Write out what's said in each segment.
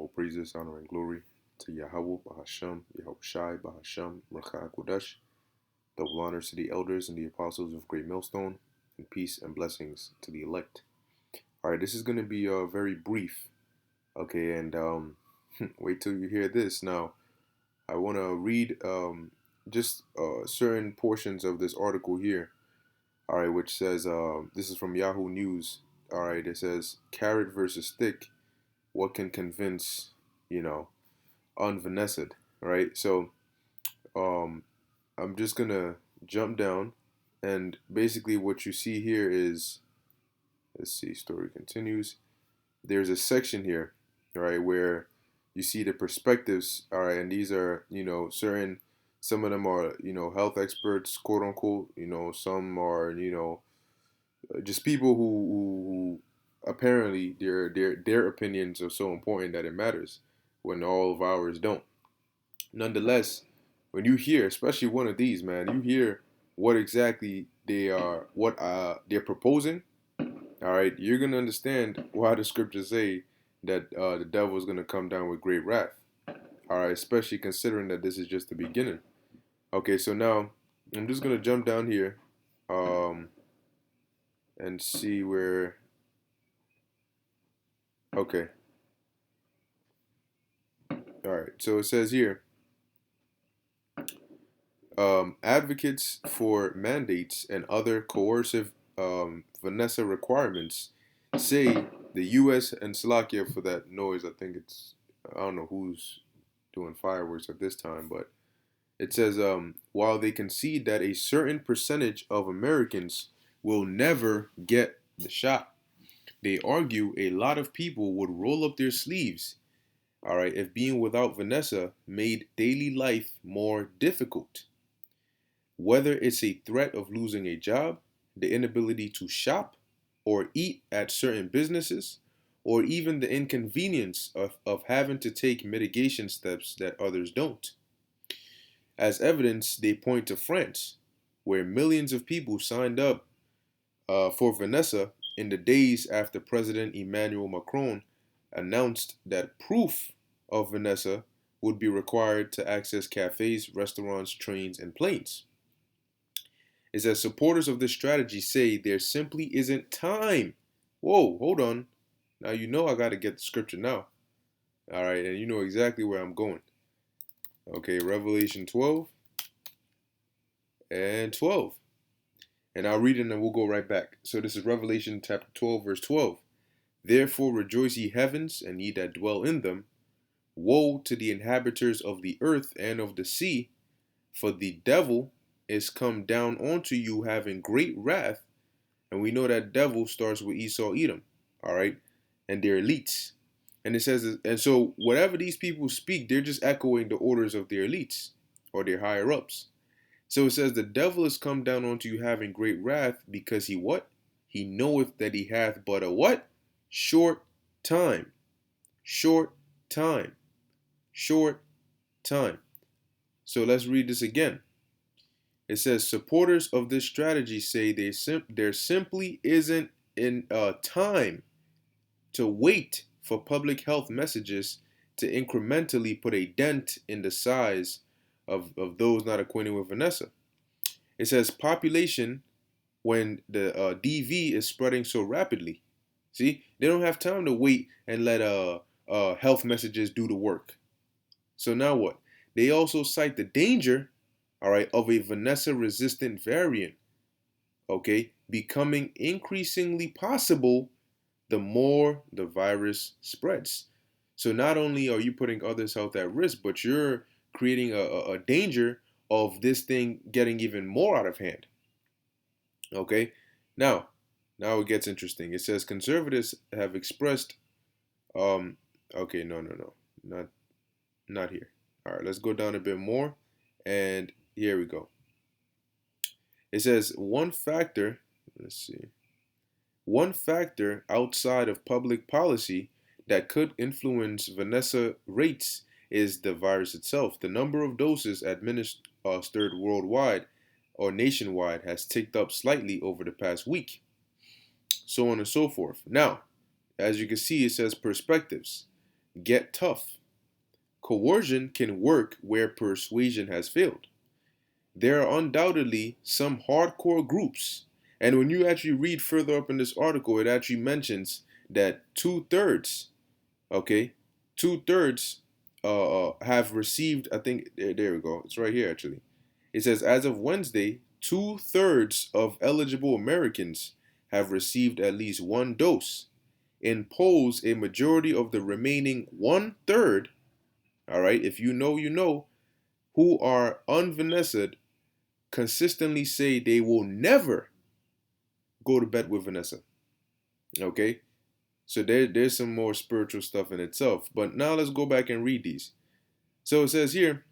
All praises, honor, and glory to Yahweh, Bahasham, Yahushai, Bahasham, Merchah Kodesh. Double honors to the elders and the apostles of Great Millstone, and peace and blessings to the elect. All right, this is going to be very brief, okay, and wait till you hear this. Now, I want to read just certain portions of this article here, all right, which says, this is from Yahoo News, all right, it says, carrot versus stick, what can convince, you know, unvanessed, right? So, um, I'm just gonna jump down, and basically what you see here is, let's see, story continues. There's a section here, all right, where you see the perspectives, all right, and these are, certain, some of them are, health experts, quote unquote, some are, just people who apparently their opinions are so important that it matters when all of ours don't. Nonetheless, when you hear, especially one of these, man, you hear what exactly what they're proposing. All right, you're gonna understand why the scriptures say that the devil is gonna come down with great wrath. All right, especially considering that this is just the beginning. Okay, so now I'm just gonna jump down here, um, and see where. Okay, all right. So it says here, advocates for mandates and other coercive Vanessa requirements say the U.S. and Slovakia for that noise. I think I don't know who's doing fireworks at this time, but it says while they concede that a certain percentage of Americans will never get the shot, they argue a lot of people would roll up their sleeves. All right, if being without Vanessa made daily life more difficult. Whether it's a threat of losing a job, the inability to shop or eat at certain businesses, or even the inconvenience of having to take mitigation steps that others don't. As evidence, they point to France, where millions of people signed up for Vanessa in the days after President Emmanuel Macron announced that proof of Vanessa would be required to access cafes, restaurants, trains, and planes. Is that supporters of this strategy say there simply isn't time. Whoa, hold on. Now you know I got to get the scripture now. All right, and you know exactly where I'm going. Okay, Revelation 12 and 12. And I'll read it and then we'll go right back. So this is Revelation chapter 12, verse 12. Therefore rejoice ye heavens, and ye that dwell in them. Woe to the inhabitants of the earth and of the sea, for the devil is come down onto you having great wrath. And we know that devil starts with Esau, Edom, all right, and their elites. And it says, and so whatever these people speak, they're just echoing the orders of their elites or their higher ups. So it says, the devil is come down onto you having great wrath, because he what? He knoweth that he hath but a what? Short time. Short time. Short time. So let's read this again. It says, supporters of this strategy say there simply isn't in time to wait for public health messages to incrementally put a dent in the size of those not acquainted with Vanessa. It says population when the DV is spreading so rapidly. See, they don't have time to wait and let health messages do the work. So now what? They also cite the danger, all right, of a Vanessa resistant variant, okay, becoming increasingly possible the more the virus spreads. So not only are you putting others' health at risk, but you're creating a danger of this thing getting even more out of hand. Okay, now it gets interesting. It says conservatives have expressed, um, okay, no, not here. All right, let's go down a bit more, and here we go. It says one factor. Let's see. One factor outside of public policy that could influence Vanessa rates is the virus itself. The number of doses administered worldwide or nationwide has ticked up slightly over the past week, so on and so forth. Now, as you can see, it says perspectives. get tough. Coercion can work where persuasion has failed. There are undoubtedly some hardcore groups, and when you actually read further up in this article, it actually mentions that two-thirds, okay, two-thirds have received, I think, there we go, it's right here actually. It says, as of Wednesday, two-thirds of eligible Americans have received at least one dose. In polls, a majority of the remaining one-third, all right, if you know, you know, who are unvaccinated consistently say they will never go to bed with Vanessa. Okay? So there's some more spiritual stuff in itself. But now let's go back and read these. So it says here,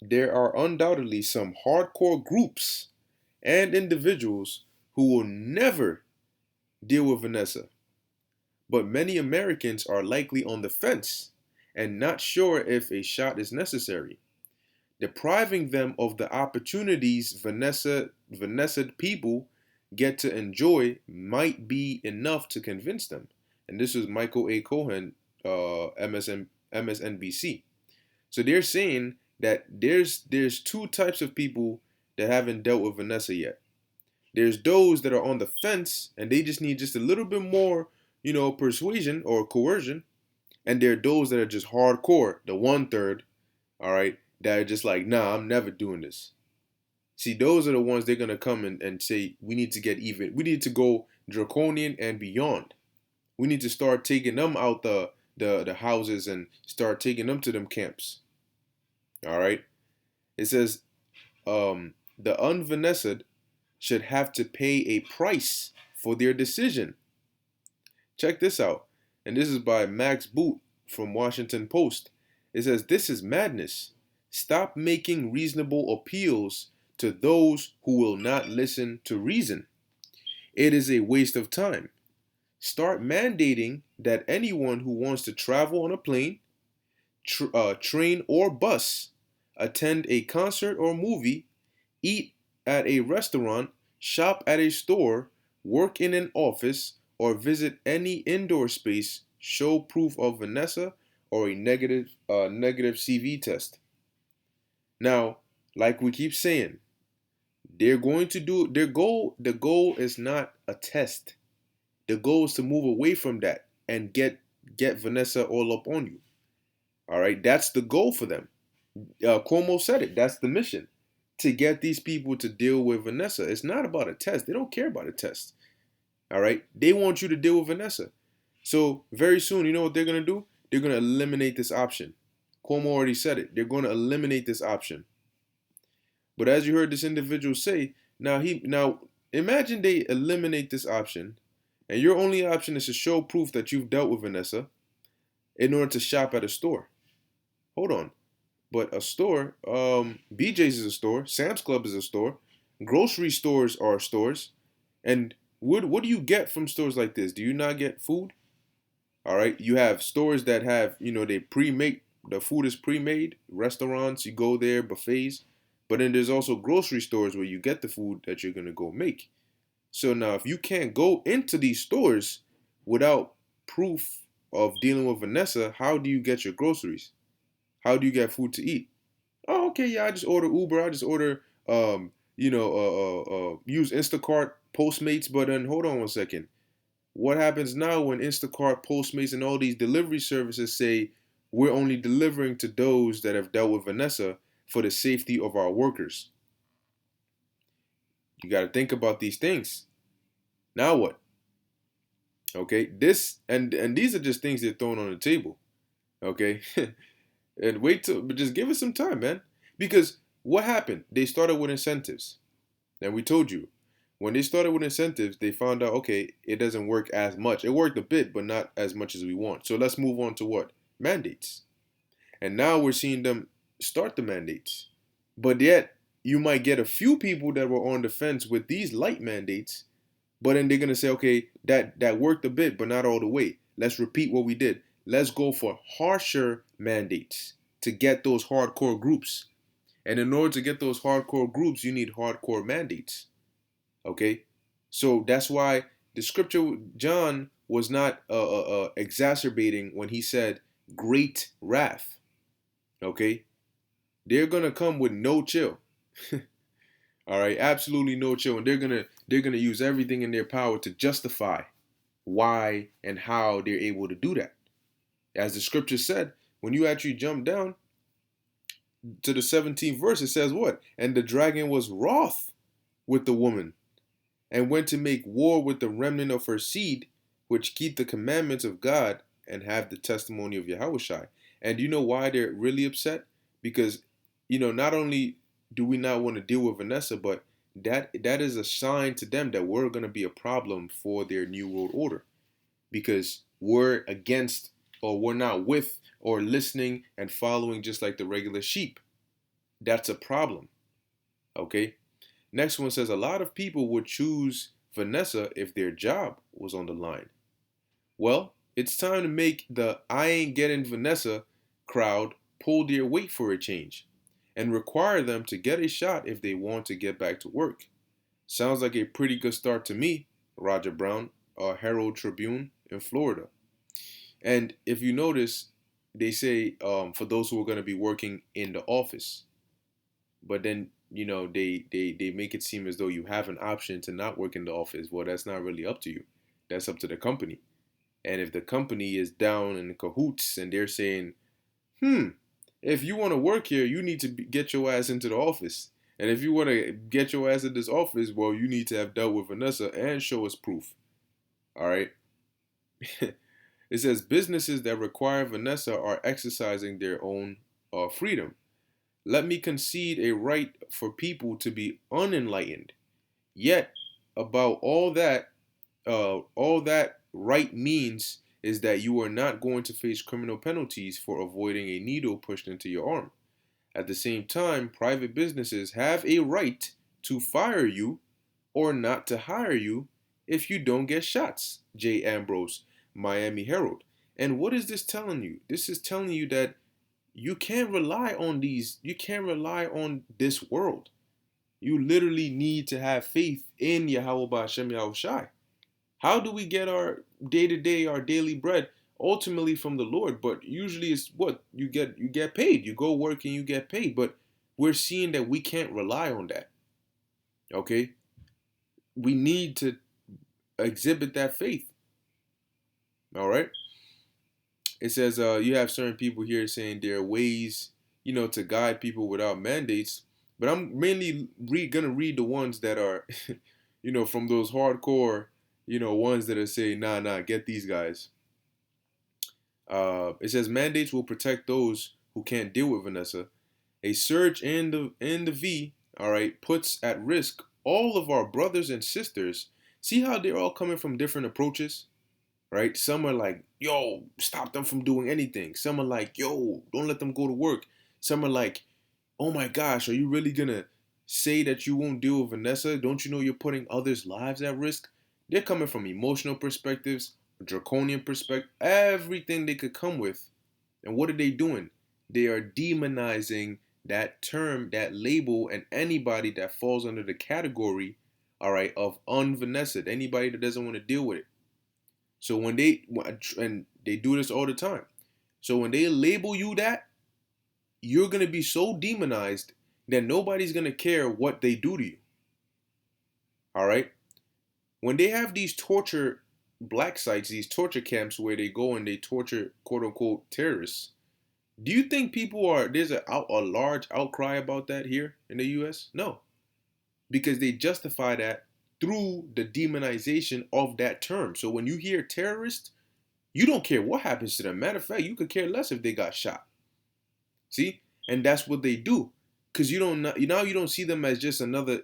there are undoubtedly some hardcore groups and individuals who will never deal with Vanessa. But many Americans are likely on the fence and not sure if a shot is necessary. Depriving them of the opportunities Vanessa people get to enjoy might be enough to convince them. And this is Michael A. Cohen, MSNBC. So they're saying that there's two types of people that haven't dealt with Vanessa yet. There's those that are on the fence and they just need just a little bit more, persuasion or coercion. And there are those that are just hardcore, the one-third, all right, that are just like, nah, I'm never doing this. See, those are the ones they're going to come and say, we need to get even. We need to go draconian and beyond. We need to start taking them out the houses and start taking them to them camps. All right. It says the unvaccinated should have to pay a price for their decision. Check this out. And this is by Max Boot from Washington Post. It says, this is madness. Stop making reasonable appeals to those who will not listen to reason. It is a waste of time. Start mandating that anyone who wants to travel on a plane, train or bus, attend a concert or movie, eat at a restaurant, shop at a store, work in an office, or visit any indoor space show proof of Vanessa or a negative CV test. Now, like we keep saying, they're going to do their goal. The goal is not a test. The goal is to move away from that and get Vanessa all up on you. All right, that's the goal for them. Cuomo said it. That's the mission, to get these people to deal with Vanessa. It's not about a test. They don't care about a test. All right, they want you to deal with Vanessa. So very soon, you know what they're gonna do? They're gonna eliminate this option. Cuomo already said it. They're gonna eliminate this option. But as you heard this individual say, now imagine they eliminate this option, and your only option is to show proof that you've dealt with Vanessa in order to shop at a store. Hold on. But a store, BJ's is a store, Sam's Club is a store, grocery stores are stores, and what do you get from stores like this? Do you not get food? All right, you have stores that have, they pre-make, the food is pre-made, restaurants, you go there, buffets, but then there's also grocery stores where you get the food that you're going to go make. So now if you can't go into these stores without proof of dealing with Vanessa, how do you get your groceries? How do you get food to eat? Oh, okay, yeah, I just order Uber. I just order, use Instacart, Postmates. But then hold on one second. What happens now when Instacart, Postmates, and all these delivery services say we're only delivering to those that have dealt with Vanessa for the safety of our workers? You got to think about these things. Now what? Okay, this and these are just things they're throwing on the table. Okay. And but just give it some time, man. Because what happened? They started with incentives. And we told you, when they started with incentives, they found out, okay, it doesn't work as much. It worked a bit, but not as much as we want. So let's move on to what? Mandates. And now we're seeing them start the mandates. But yet, you might get a few people that were on the fence with these light mandates, but then they're going to say, okay, that worked a bit, but not all the way. Let's repeat what we did. Let's go for harsher mandates to get those hardcore groups. And in order to get those hardcore groups, you need hardcore mandates. Okay? So that's why the scripture, John was not exacerbating when he said great wrath. Okay? They're gonna come with no chill. All right, absolutely no chill, and they're gonna use everything in their power to justify why and how they're able to do that. As the scripture said, when you actually jump down to the 17th verse, it says what? And the dragon was wroth with the woman, and went to make war with the remnant of her seed, which keep the commandments of God and have the testimony of Yahushua. And do you know why they're really upset? Because, not only do we not want to deal with Vanessa, but that is a sign to them that we're going to be a problem for their new world order, because we're against, or we're not with or listening and following just like the regular sheep. That's a problem. Okay. Next one says a lot of people would choose Vanessa if their job was on the line. Well, it's time to make the I ain't getting Vanessa crowd pull their weight for a change and require them to get a shot if they want to get back to work. Sounds like a pretty good start to me, Roger Brown, Herald Tribune in Florida. And if you notice, they say for those who are going to be working in the office, but then they make it seem as though you have an option to not work in the office. Well, that's not really up to you. That's up to the company. And if the company is down in cahoots and they're saying, if you want to work here, you need to get your ass into the office. And if you want to get your ass in this office, well, you need to have dealt with Vanessa and show us proof. All right. It says businesses that require Vanessa are exercising their own freedom. Let me concede a right for people to be unenlightened. Yet, about all that right means is that you are not going to face criminal penalties for avoiding a needle pushed into your arm. At the same time, private businesses have a right to fire you or not to hire you if you don't get shots. Jay Ambrose, Miami Herald. And what is this telling you? This is telling you that you can't rely on this world. You literally need to have faith in Yahweh Ba'Shem Yahushai. How do we get our day-to-day, our daily bread? Ultimately from the Lord, but usually it's what you get paid. You go work and you get paid, but we're seeing that we can't rely on that. Okay? We need to exhibit that faith. All right? It says you have certain people here saying there are ways, to guide people without mandates, but I'm mainly gonna read the ones that are, from those hardcore, ones that are saying, nah, get these guys. It says mandates will protect those who can't deal with Vanessa. A surge in the V, all right, puts at risk all of our brothers and sisters. See how they're all coming from different approaches, right? Some are like, yo, stop them from doing anything. Some are like, yo, don't let them go to work. Some are like, oh my gosh, are you really gonna say that you won't deal with Vanessa? Don't you know you're putting others' lives at risk? They're coming from emotional perspectives, draconian perspective, everything they could come with. And what are they doing? They are demonizing that term, that label, and anybody that falls under the category, all right, of unvanessa, anybody that doesn't want to deal with it. So when they do this all the time. So when they label you that, you're going to be so demonized that nobody's going to care what they do to you. All right? When they have these torture black sites, these torture camps where they go and they torture quote unquote terrorists, do you think there's a large outcry about that here in the US? No. Because they justify that through the demonization of that term. So when you hear terrorist, you don't care what happens to them. Matter of fact, you could care less if they got shot. See? And that's what they do. Because you don't see them as just another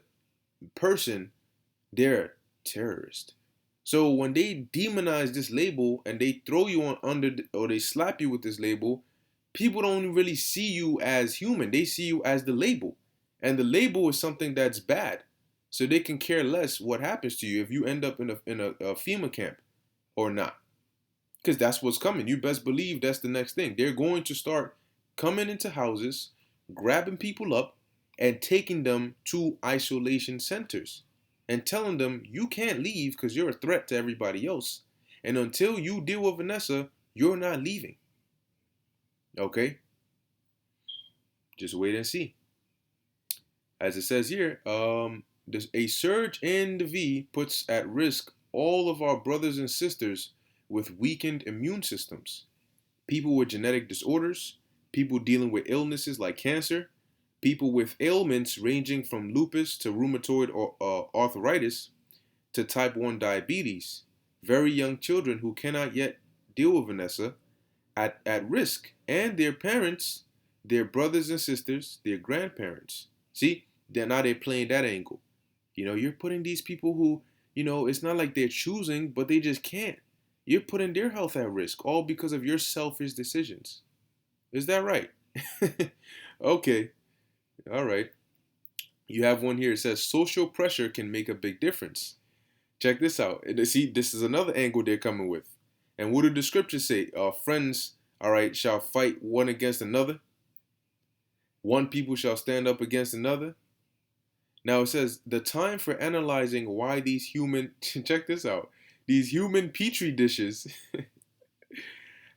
person. They're a terrorist. So when they demonize this label and they throw you or they slap you with this label, people don't really see you as human. They see you as the label. And the label is something that's bad. So they can care less what happens to you if you end up in a FEMA camp or not. Because that's what's coming. You best believe that's the next thing. They're going to start coming into houses, grabbing people up, and taking them to isolation centers. And telling them you can't leave because you're a threat to everybody else. And until you deal with Vanessa, you're not leaving. Okay, just wait and see. As it says here, a surge in the V puts at risk all of our brothers and sisters with weakened immune systems, people with genetic disorders, people dealing with illnesses like cancer, people with ailments ranging from lupus to rheumatoid or arthritis to type 1 diabetes, very young children who cannot yet deal with Vanessa at risk, and their parents, their brothers and sisters, their grandparents. See, now they're playing that angle. You're putting these people who, it's not like they're choosing, but they just can't. You're putting their health at risk, all because of your selfish decisions. Is that right? Okay, all right. You have one here. It says social pressure can make a big difference. Check this out. See, this is another angle they're coming with. And what do the scriptures say? Friends, all right, shall fight one against another. One people shall stand up against another. Now it says the time for analyzing why these human, check this out, these human petri dishes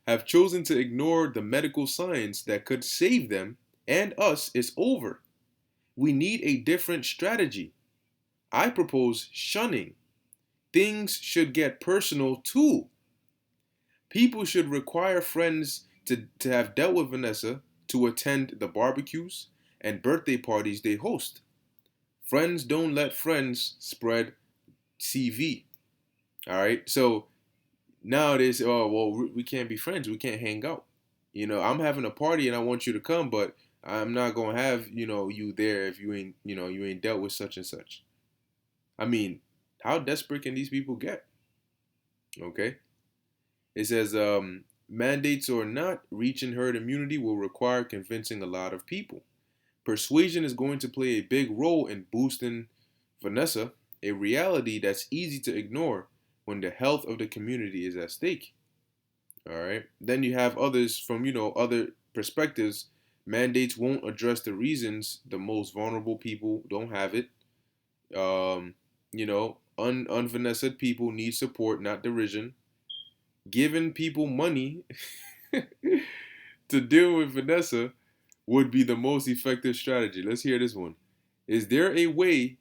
have chosen to ignore the medical science that could save them and us is over. We need a different strategy. I propose shunning. Things should get personal too. People should require friends to have dealt with Vanessa to attend the barbecues and birthday parties they host. Friends don't let friends spread CV. All right. So nowadays, oh, well, we can't be friends. We can't hang out. I'm having a party and I want you to come, but I'm not going to have, you there if you ain't dealt with such and such. I mean, how desperate can these people get? Okay. It says, mandates or not, reaching herd immunity will require convincing a lot of people. Persuasion is going to play a big role in boosting Vanessa, a reality that's easy to ignore when the health of the community is at stake. All right. Then you have others from, other perspectives. Mandates won't address the reasons the most vulnerable people don't have it. Unvanessa people need support, not derision. Giving people money to deal with Vanessa would be the most effective strategy. Let's hear this one. Is there a way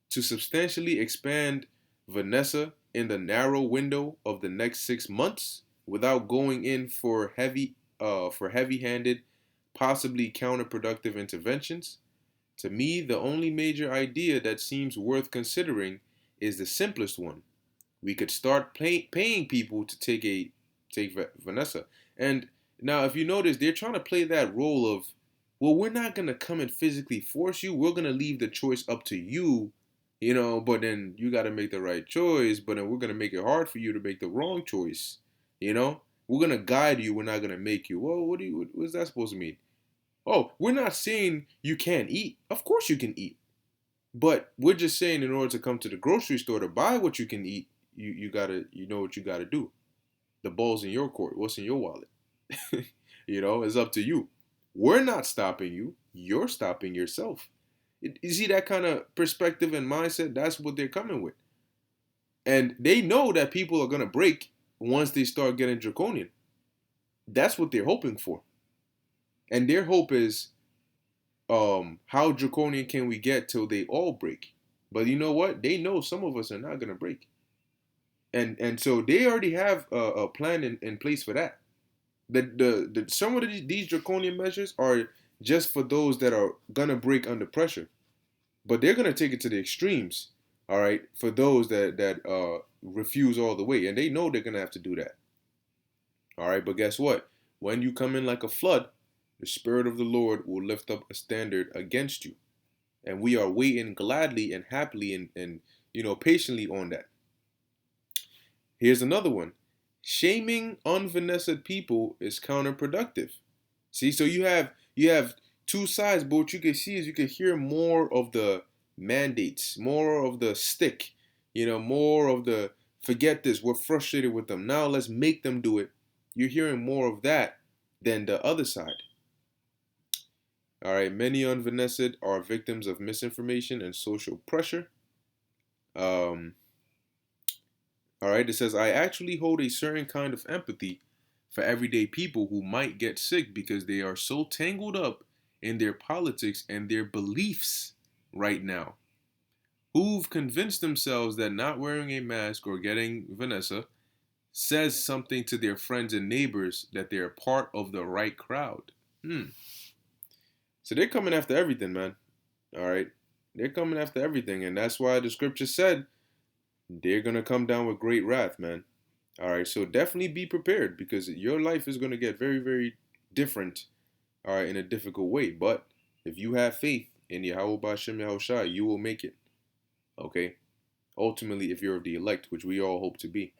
to substantially expand Vanessa in the narrow window of the next 6 months without going in for heavy-handed, possibly counterproductive interventions? To me, the only major idea that seems worth considering is the simplest one. We could start paying people to take Vanessa. And now, if you notice, they're trying to play that role of, well, we're not gonna come and physically force you. We're gonna leave the choice up to you, But then you got to make the right choice. But then we're gonna make it hard for you to make the wrong choice. We're gonna guide you. We're not gonna make you. Well, what's that supposed to mean? Oh, we're not saying you can't eat. Of course you can eat. But we're just saying in order to come to the grocery store to buy what you can eat, you know what you gotta do. The ball's in your court. What's in your wallet? It's up to you. We're not stopping you. You're stopping yourself. You see that kind of perspective and mindset? That's what they're coming with. And they know that people are gonna break once they start getting draconian. That's what they're hoping for. And their hope is, how draconian can we get till they all break? But you know what? They know some of us are not gonna break, and so they already have a plan in place for that. The some of these draconian measures are just for those that are gonna break under pressure, but they're gonna take it to the extremes. All right, for those that refuse all the way, and they know they're gonna have to do that. All right, but guess what? When you come in like a flood, the Spirit of the Lord will lift up a standard against you. And we are waiting gladly and happily and patiently on that. Here's another one. Shaming unvanessed people is counterproductive. See, so you have two sides, but what you can see is you can hear more of the mandates, more of the stick, more of the forget this, we're frustrated with them. Now let's make them do it. You're hearing more of that than the other side. All right, many unvanessed are victims of misinformation and social pressure. Um, all right, it says, I actually hold a certain kind of empathy for everyday people who might get sick because they are so tangled up in their politics and their beliefs right now, who've convinced themselves that not wearing a mask or getting Vanessa says something to their friends and neighbors that they're part of the right crowd. So they're coming after everything, man. All right. They're coming after everything. And that's why the scripture said they're going to come down with great wrath, man. All right. So definitely be prepared because your life is going to get very, very different, all right, in a difficult way. But if you have faith in Yahweh Ba'Shem Yahushua, you will make it. Okay. Ultimately, if you're of the elect, which we all hope to be.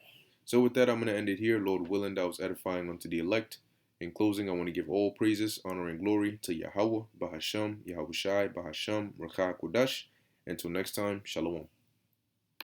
So with that, I'm going to end it here. Lord willing, that was edifying unto the elect. In closing, I want to give all praises, honor, and glory to Yahweh, Bahasham, Yahushai, Bahasham, Rakha Kodash. Until next time, Shalom.